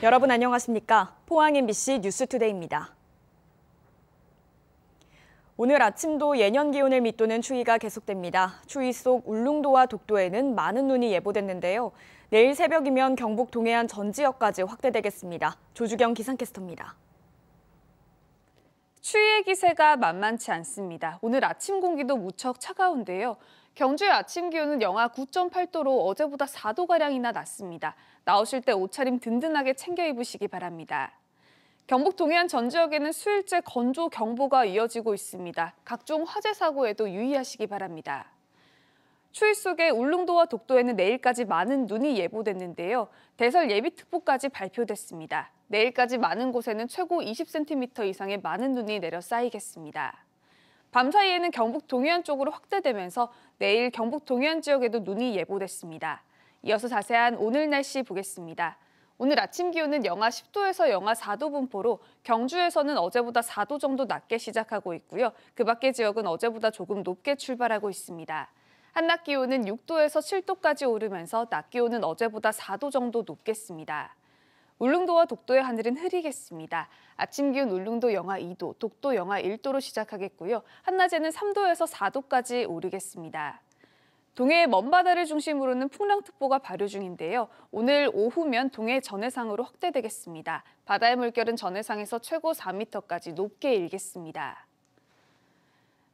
여러분 안녕하십니까? 포항 MBC 뉴스투데이입니다. 오늘 아침도 예년 기온을 밑도는 추위가 계속됩니다. 추위 속 울릉도와 독도에는 많은 눈이 예보됐는데요. 내일 새벽이면 경북 동해안 전 지역까지 확대되겠습니다. 조주경 기상캐스터입니다. 추위의 기세가 만만치 않습니다. 오늘 아침 공기도 무척 차가운데요. 경주의 아침 기온은 영하 9.8도로 어제보다 4도가량이나 낮습니다. 나오실 때 옷차림 든든하게 챙겨 입으시기 바랍니다. 경북 동해안 전 지역에는 수일째 건조 경보가 이어지고 있습니다. 각종 화재 사고에도 유의하시기 바랍니다. 추위 속에 울릉도와 독도에는 내일까지 많은 눈이 예보됐는데요. 대설 예비특보까지 발표됐습니다. 내일까지 많은 곳에는 최고 20cm 이상의 많은 눈이 내려 쌓이겠습니다. 밤사이에는 경북 동해안 쪽으로 확대되면서 내일 경북 동해안 지역에도 눈이 예보됐습니다. 이어서 자세한 오늘 날씨 보겠습니다. 오늘 아침 기온은 영하 10도에서 영하 4도 분포로 경주에서는 어제보다 4도 정도 낮게 시작하고 있고요. 그 밖의 지역은 어제보다 조금 높게 출발하고 있습니다. 한낮 기온은 6도에서 7도까지 오르면서 낮 기온은 어제보다 4도 정도 높겠습니다. 울릉도와 독도의 하늘은 흐리겠습니다. 아침 기온 울릉도 영하 2도, 독도 영하 1도로 시작하겠고요. 한낮에는 3도에서 4도까지 오르겠습니다. 동해의 먼바다를 중심으로는 풍랑특보가 발효 중인데요. 오늘 오후면 동해 전해상으로 확대되겠습니다. 바다의 물결은 전해상에서 최고 4m까지 높게 일겠습니다.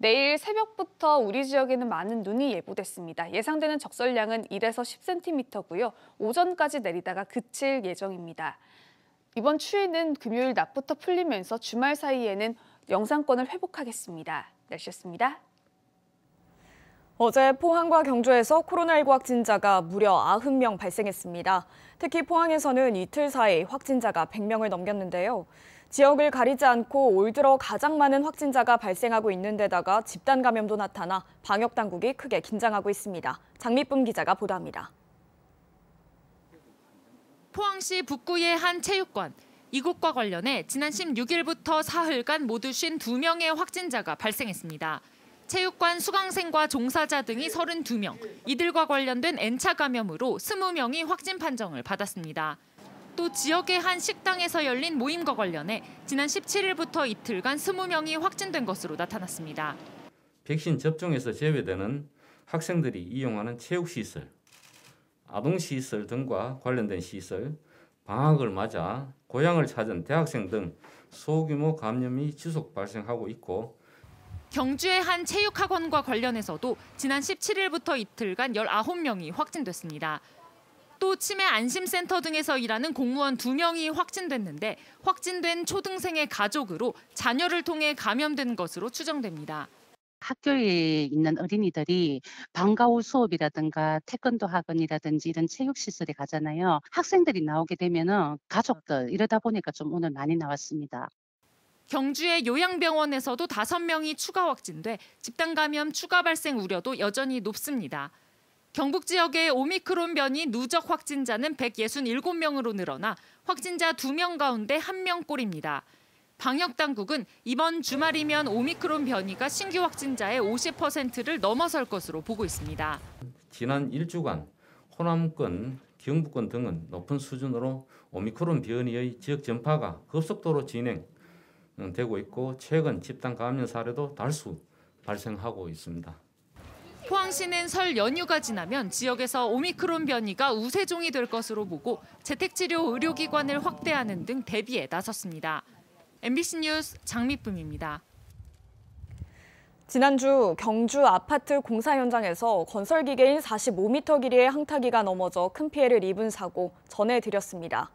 내일 새벽부터 우리 지역에는 많은 눈이 예보됐습니다. 예상되는 적설량은 1에서 10cm고요. 오전까지 내리다가 그칠 예정입니다. 이번 추위는 금요일 낮부터 풀리면서 주말 사이에는 영상권을 회복하겠습니다. 날씨였습니다. 어제 포항과 경주에서 코로나19 확진자가 무려 90명 발생했습니다. 특히 포항에서는 이틀 사이 확진자가 100명을 넘겼는데요. 지역을 가리지 않고 올 들어 가장 많은 확진자가 발생하고 있는 데다가 집단 감염도 나타나 방역당국이 크게 긴장하고 있습니다. 장미쁨 기자가 보도합니다. 포항시 북구의 한 체육관. 이곳과 관련해 지난 16일부터 사흘간 모두 52명의 확진자가 발생했습니다. 체육관 수강생과 종사자 등이 32명, 이들과 관련된 N차 감염으로 20명이 확진 판정을 받았습니다. 또 지역의 한 식당에서 열린 모임과 관련해 지난 17일부터 이틀간 20명이 확진된 것으로 나타났습니다. 백신 접종에서 제외되는 학생들이 이용하는 체육시설, 아동시설 등과 관련된 시설, 방학을 맞아 고향을 찾은 대학생 등 소규모 감염이 지속 발생하고 있고 경주의 한 체육학원과 관련해서도 지난 17일부터 이틀간 19명이 확진됐습니다. 또 치매 안심센터 등에서 일하는 공무원 2명이 확진됐는데 확진된 초등생의 가족으로 자녀를 통해 감염된 것으로 추정됩니다. 학교에 있는 어린이들이 방과 후 수업이라든가 태권도 학원이라든지 이런 체육시설에 가잖아요. 학생들이 나오게 되면은 가족들 이러다 보니까 좀 오늘 많이 나왔습니다. 경주의 요양병원에서도 5명이 추가 확진돼 집단 감염 추가 발생 우려도 여전히 높습니다. 경북 지역의 오미크론 변이 누적 확진자는 167명으로 늘어나 확진자 2명 가운데 1명꼴입니다. 방역당국은 이번 주말이면 오미크론 변이가 신규 확진자의 50%를 넘어설 것으로 보고 있습니다. 지난 일주간 호남권, 경북권 등은 높은 수준으로 오미크론 변이의 지역 전파가 급속도로 진행되고 있고 최근 집단 감염 사례도 다수 발생하고 있습니다. 포항시는 설 연휴가 지나면 지역에서 오미크론 변이가 우세종이 될 것으로 보고 재택치료 의료기관을 확대하는 등 대비에 나섰습니다. MBC 뉴스 장미쁨입니다. 지난주 경주 아파트 공사 현장에서 건설기계인 45m 길이의 항타기가 넘어져 큰 피해를 입은 사고 전해드렸습니다.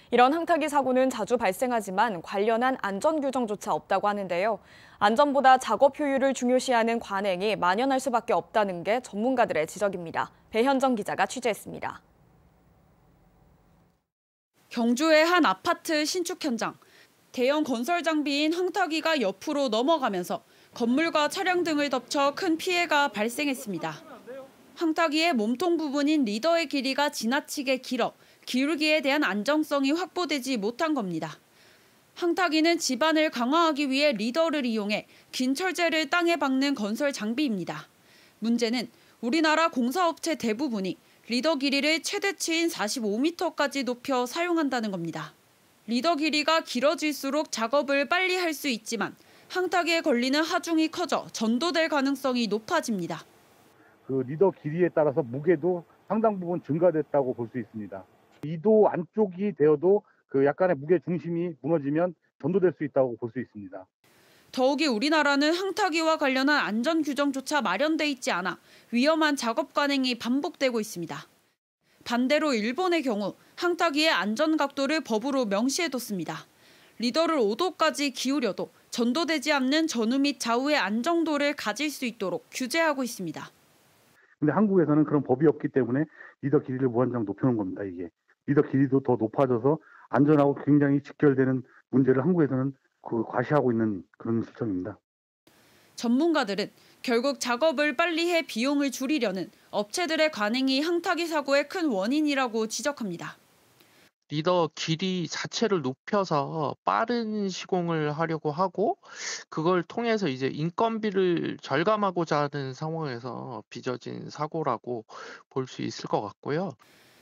이런 항타기 사고는 자주 발생하지만 관련한 안전규정조차 없다고 하는데요. 안전보다 작업 효율을 중요시하는 관행이 만연할 수밖에 없다는 게 전문가들의 지적입니다. 배현정 기자가 취재했습니다. 경주의 한 아파트 신축 현장. 대형 건설 장비인 항타기가 옆으로 넘어가면서 건물과 차량 등을 덮쳐 큰 피해가 발생했습니다. 항타기의 몸통 부분인 리더의 길이가 지나치게 길어 기울기에 대한 안정성이 확보되지 못한 겁니다. 항타기는 지반을 강화하기 위해 리더를 이용해 긴 철제를 땅에 박는 건설 장비입니다. 문제는 우리나라 공사업체 대부분이 리더 길이를 최대치인 45m까지 높여 사용한다는 겁니다. 리더 길이가 길어질수록 작업을 빨리 할 수 있지만 항타기에 걸리는 하중이 커져 전도될 가능성이 높아집니다. 그 리더 길이에 따라서 무게도 상당 부분 증가됐다고 볼 수 있습니다. 2도 안쪽이 되어도 그 약간의 무게 중심이 무너지면 전도될 수 있다고 볼 수 있습니다. 더욱이 우리나라는 항타기와 관련한 안전 규정조차 마련돼 있지 않아 위험한 작업 관행이 반복되고 있습니다. 반대로 일본의 경우 항타기의 안전 각도를 법으로 명시해뒀습니다. 리더를 5도까지 기울여도 전도되지 않는 전후 및 좌우의 안정도를 가질 수 있도록 규제하고 있습니다. 근데 한국에서는 그런 법이 없기 때문에 리더 길이를 무한정 높여놓은 겁니다. 이게 리더 길이도 더 높아져서 안전하고 굉장히 직결되는 문제를 한국에서는 과시하고 있는 그런 실정입니다. 전문가들은 결국 작업을 빨리 해 비용을 줄이려는 업체들의 관행이 항타기 사고의 큰 원인이라고 지적합니다. 리더 길이 자체를 높여서 빠른 시공을 하려고 하고 그걸 통해서 이제 인건비를 절감하고자 하는 상황에서 빚어진 사고라고 볼 수 있을 것 같고요.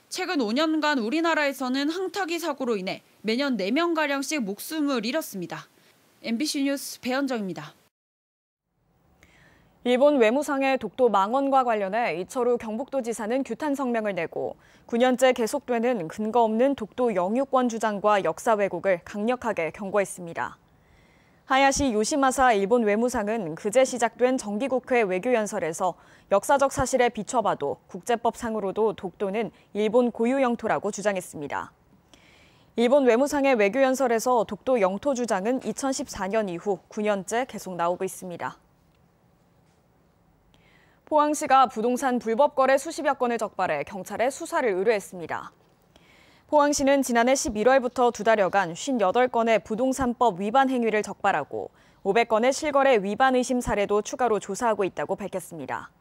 최근 5년간 우리나라에서는 항타기 사고로 인해 매년 4명가량씩 목숨을 잃었습니다. MBC 뉴스 배현정입니다. 일본 외무상의 독도 망언과 관련해 이철우 경북도지사는 규탄 성명을 내고 9년째 계속되는 근거 없는 독도 영유권 주장과 역사 왜곡을 강력하게 경고했습니다. 하야시 요시마사 일본 외무상은 그제 시작된 정기국회 외교연설에서 역사적 사실에 비춰봐도 국제법상으로도 독도는 일본 고유 영토라고 주장했습니다. 일본 외무상의 외교연설에서 독도 영토 주장은 2014년 이후 9년째 계속 나오고 있습니다. 포항시가 부동산 불법 거래 수십여 건을 적발해 경찰에 수사를 의뢰했습니다. 포항시는 지난해 11월부터 2달여간 58건의 부동산법 위반 행위를 적발하고 500건의 실거래 위반 의심 사례도 추가로 조사하고 있다고 밝혔습니다.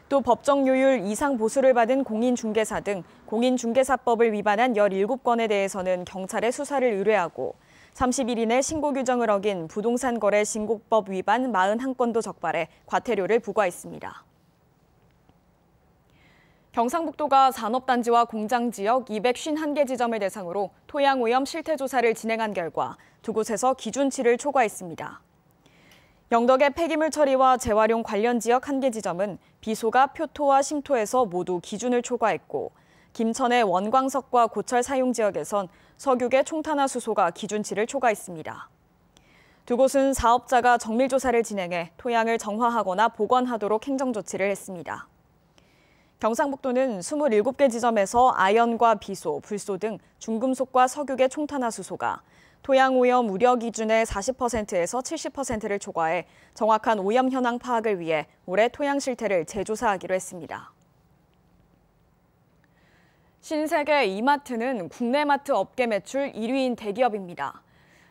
또 법정료율 이상 보수를 받은 공인중개사 등 공인중개사법을 위반한 17건에 대해서는 경찰에 수사를 의뢰하고 30일 이내 신고 규정을 어긴 부동산 거래 신고법 위반 41건도 적발해 과태료를 부과했습니다. 경상북도가 산업단지와 공장지역 251개 지점을 대상으로 토양오염 실태조사를 진행한 결과 두 곳에서 기준치를 초과했습니다. 영덕의 폐기물 처리와 재활용 관련 지역 1개 지점은 비소가 표토와 심토에서 모두 기준을 초과했고 김천의 원광석과 고철 사용 지역에선 석유계 총탄화수소가 기준치를 초과했습니다. 두 곳은 사업자가 정밀조사를 진행해 토양을 정화하거나 복원하도록 행정조치를 했습니다. 경상북도는 27개 지점에서 아연과 비소, 불소 등 중금속과 석유계 총탄화수소가 토양오염 우려 기준의 40%에서 70%를 초과해 정확한 오염 현황 파악을 위해 올해 토양 실태를 재조사하기로 했습니다. 신세계 이마트는 국내 마트 업계 매출 1위인 대기업입니다.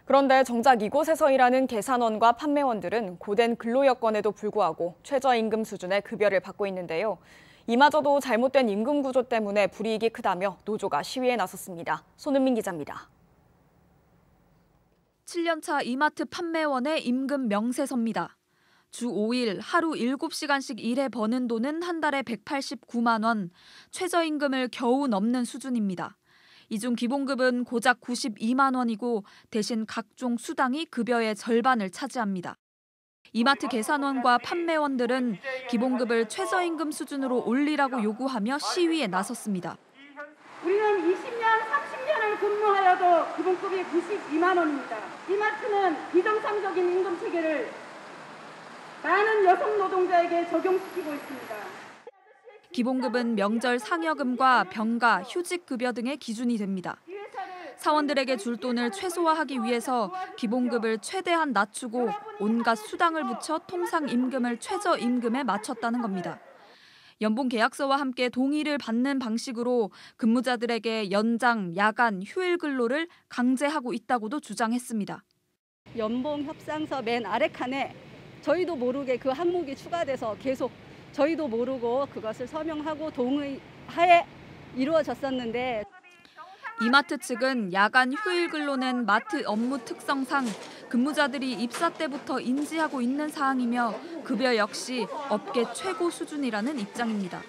그런데 정작 이곳에서 일하는 계산원과 판매원들은 고된 근로 여건에도 불구하고 최저임금 수준의 급여를 받고 있는데요. 이마저도 잘못된 임금 구조 때문에 불이익이 크다며 노조가 시위에 나섰습니다. 손은민 기자입니다. 7년차 이마트 판매원의 임금 명세서입니다. 주 5일 하루 7시간씩 일해 버는 돈은 한 달에 189만 원, 최저임금을 겨우 넘는 수준입니다. 이 중 기본급은 고작 92만 원이고 대신 각종 수당이 급여의 절반을 차지합니다. 이마트 계산원과 판매원들은 기본급을 최저임금 수준으로 올리라고 요구하며 시위에 나섰습니다. 우리는 20년, 30년을 근무하여도 기본급이 92만 원입니다. 이마트는 비정상적인 임금 체계를 많은 여성 노동자에게 적용시키고 있습니다. 기본급은 명절 상여금과 병가, 휴직급여 등의 기준이 됩니다. 사원들에게 줄 돈을 최소화하기 위해서 기본급을 최대한 낮추고 온갖 수당을 붙여 통상임금을 최저임금에 맞췄다는 겁니다. 연봉 계약서와 함께 동의를 받는 방식으로 근무자들에게 연장, 야간, 휴일 근로를 강제하고 있다고도 주장했습니다. 연봉 협상서 맨 아래 칸에 저희도 모르게 그 항목이 추가돼서 계속 저희도 모르고 그것을 서명하고 동의하에 이루어졌었는데 이마트 측은 야간 휴일 근로는 마트 업무 특성상 근무자들이 입사 때부터 인지하고 있는 사항이며 급여 역시 업계 최고 수준이라는 입장입니다.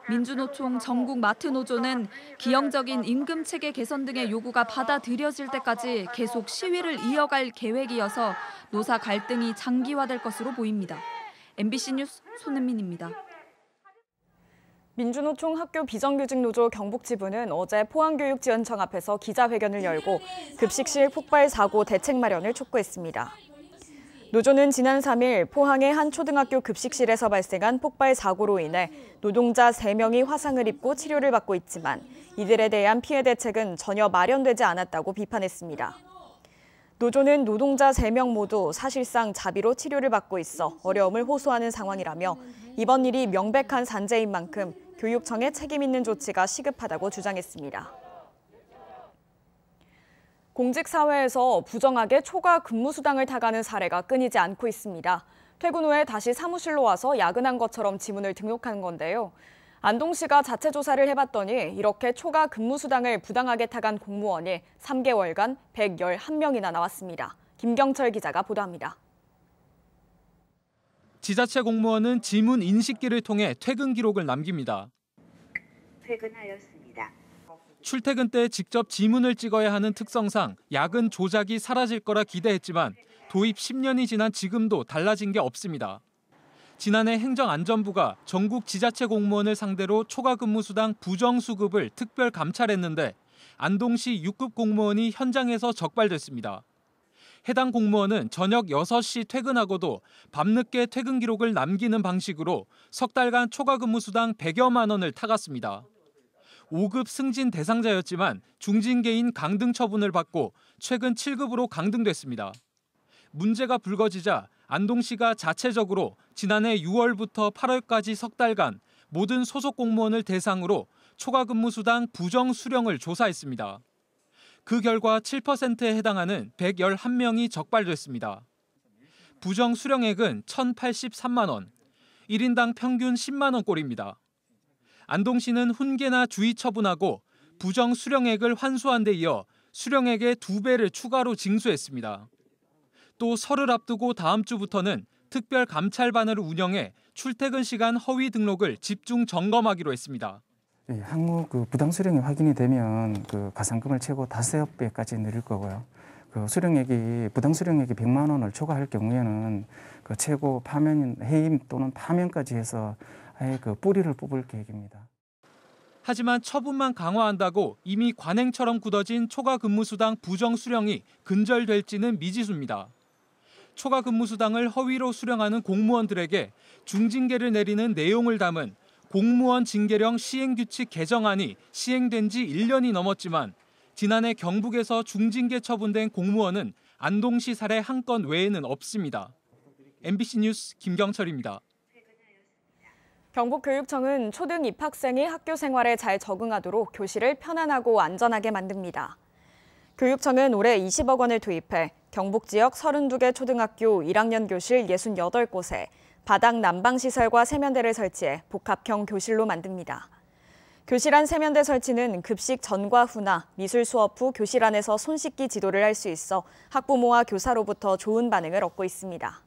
민주노총 전국마트노조는 기형적인 임금 체계 개선 등의 요구가 받아들여질 때까지 계속 시위를 이어갈 계획이어서 노사 갈등이 장기화될 것으로 보입니다. MBC 뉴스 손은민입니다. 민주노총 학교 비정규직노조 경북지부는 어제 포항교육지원청 앞에서 기자회견을 열고 급식실 폭발 사고 대책 마련을 촉구했습니다. 노조는 지난 3일 포항의 한 초등학교 급식실에서 발생한 폭발 사고로 인해 노동자 3명이 화상을 입고 치료를 받고 있지만 이들에 대한 피해 대책은 전혀 마련되지 않았다고 비판했습니다. 노조는 노동자 3명 모두 사실상 자비로 치료를 받고 있어 어려움을 호소하는 상황이라며 이번 일이 명백한 산재인 만큼 교육청의 책임 있는 조치가 시급하다고 주장했습니다. 공직사회에서 부정하게 초과 근무수당을 타가는 사례가 끊이지 않고 있습니다. 퇴근 후에 다시 사무실로 와서 야근한 것처럼 지문을 등록하는 건데요. 안동시가 자체 조사를 해봤더니 이렇게 초과 근무수당을 부당하게 타간 공무원이 3개월간 111명이나 나왔습니다. 김경철 기자가 보도합니다. 지자체 공무원은 지문 인식기를 통해 퇴근 기록을 남깁니다. 퇴근하였습니다. 출퇴근 때 직접 지문을 찍어야 하는 특성상 야근 조작이 사라질 거라 기대했지만 도입 10년이 지난 지금도 달라진 게 없습니다. 지난해 행정안전부가 전국 지자체 공무원을 상대로 초과 근무수당 부정수급을 특별 감찰했는데 안동시 6급 공무원이 현장에서 적발됐습니다. 해당 공무원은 저녁 6시 퇴근하고도 밤늦게 퇴근 기록을 남기는 방식으로 석 달간 초과 근무수당 100여만 원을 타갔습니다. 5급 승진 대상자였지만 중징계인 강등 처분을 받고 최근 7급으로 강등됐습니다. 문제가 불거지자 안동시가 자체적으로 지난해 6월부터 8월까지 석 달간 모든 소속 공무원을 대상으로 초과 근무수당 부정 수령을 조사했습니다. 그 결과 7%에 해당하는 111명이 적발됐습니다. 부정 수령액은 1,083만 원, 1인당 평균 10만 원꼴입니다. 안동시는 훈계나 주의 처분하고 부정 수령액을 환수한 데 이어 수령액의 2배를 추가로 징수했습니다. 또 설을 앞두고 다음 주부터는 특별 감찰반을 운영해 출퇴근 시간 허위 등록을 집중 점검하기로 했습니다. 향후 부당 수령이 확인이 되면 가산금을 최고 5배까지 늘릴 거고요. 부당 수령액이 100만 원을 초과할 경우에는 최고 파면, 해임 또는 파면까지 해서 아예 뿌리를 뽑을 계획입니다. 하지만 처분만 강화한다고 이미 관행처럼 굳어진 초과 근무수당 부정 수령이 근절될지는 미지수입니다. 초과 근무수당을 허위로 수령하는 공무원들에게 중징계를 내리는 내용을 담은 공무원 징계령 시행규칙 개정안이 시행된 지 1년이 넘었지만 지난해 경북에서 중징계 처분된 공무원은 안동시 사례 한 건 외에는 없습니다. MBC 뉴스 김경철입니다. 경북교육청은 초등 입학생이 학교 생활에 잘 적응하도록 교실을 편안하고 안전하게 만듭니다. 교육청은 올해 20억 원을 투입해 경북 지역 32개 초등학교 1학년 교실 68곳에 바닥 난방시설과 세면대를 설치해 복합형 교실로 만듭니다. 교실 안 세면대 설치는 급식 전과 후나 미술 수업 후 교실 안에서 손 씻기 지도를 할 수 있어 학부모와 교사로부터 좋은 반응을 얻고 있습니다.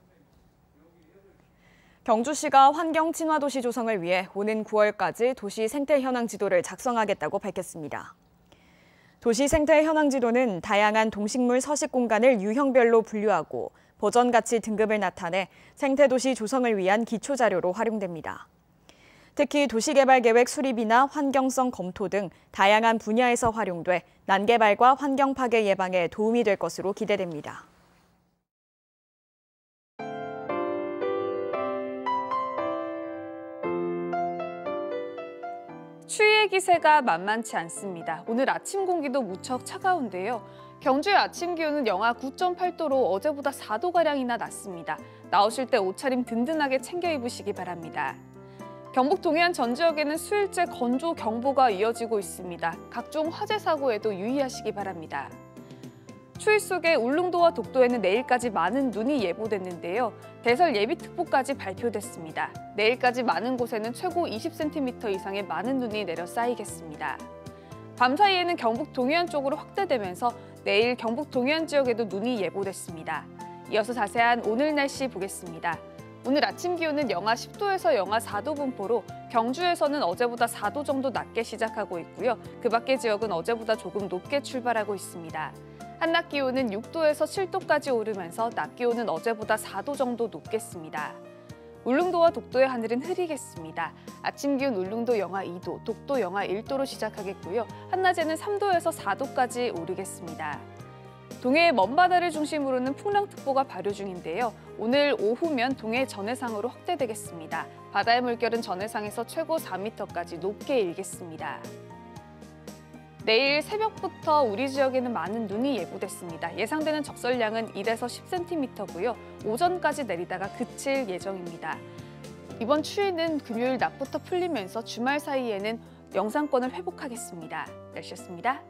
경주시가 환경 친화 도시 조성을 위해 오는 9월까지 도시 생태 현황 지도를 작성하겠다고 밝혔습니다. 도시 생태 현황 지도는 다양한 동식물 서식 공간을 유형별로 분류하고 버전 가치 등급을 나타내 생태 도시 조성을 위한 기초 자료로 활용됩니다. 특히 도시개발계획 수립이나 환경성 검토 등 다양한 분야에서 활용돼 난개발과 환경 파괴 예방에 도움이 될 것으로 기대됩니다. 추위의 기세가 만만치 않습니다. 오늘 아침 공기도 무척 차가운데요. 경주의 아침 기온은 영하 9.8도로 어제보다 4도가량이나 낮습니다. 나오실 때 옷차림 든든하게 챙겨 입으시기 바랍니다. 경북 동해안 전 지역에는 수일째 건조 경보가 이어지고 있습니다. 각종 화재 사고에도 유의하시기 바랍니다. 추위 속에 울릉도와 독도에는 내일까지 많은 눈이 예보됐는데요. 대설 예비특보까지 발표됐습니다. 내일까지 많은 곳에는 최고 20cm 이상의 많은 눈이 내려 쌓이겠습니다. 밤사이에는 경북 동해안 쪽으로 확대되면서 내일 경북 동해안 지역에도 눈이 예보됐습니다. 이어서 자세한 오늘 날씨 보겠습니다. 오늘 아침 기온은 영하 10도에서 영하 4도 분포로 경주에서는 어제보다 4도 정도 낮게 시작하고 있고요. 그 밖의 지역은 어제보다 조금 높게 출발하고 있습니다. 한낮 기온은 6도에서 7도까지 오르면서 낮 기온은 어제보다 4도 정도 높겠습니다. 울릉도와 독도의 하늘은 흐리겠습니다. 아침 기온 울릉도 영하 2도, 독도 영하 1도로 시작하겠고요. 한낮에는 3도에서 4도까지 오르겠습니다. 동해의 먼바다를 중심으로는 풍랑특보가 발효 중인데요. 오늘 오후면 동해 전해상으로 확대되겠습니다. 바다의 물결은 전해상에서 최고 4m까지 높게 일겠습니다. 내일 새벽부터 우리 지역에는 많은 눈이 예보됐습니다. 예상되는 적설량은 1에서 10cm고요. 오전까지 내리다가 그칠 예정입니다. 이번 추위는 금요일 낮부터 풀리면서 주말 사이에는 영상권을 회복하겠습니다. 날씨였습니다.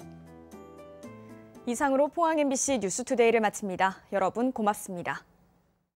이상으로 포항 MBC 뉴스투데이를 마칩니다. 여러분 고맙습니다.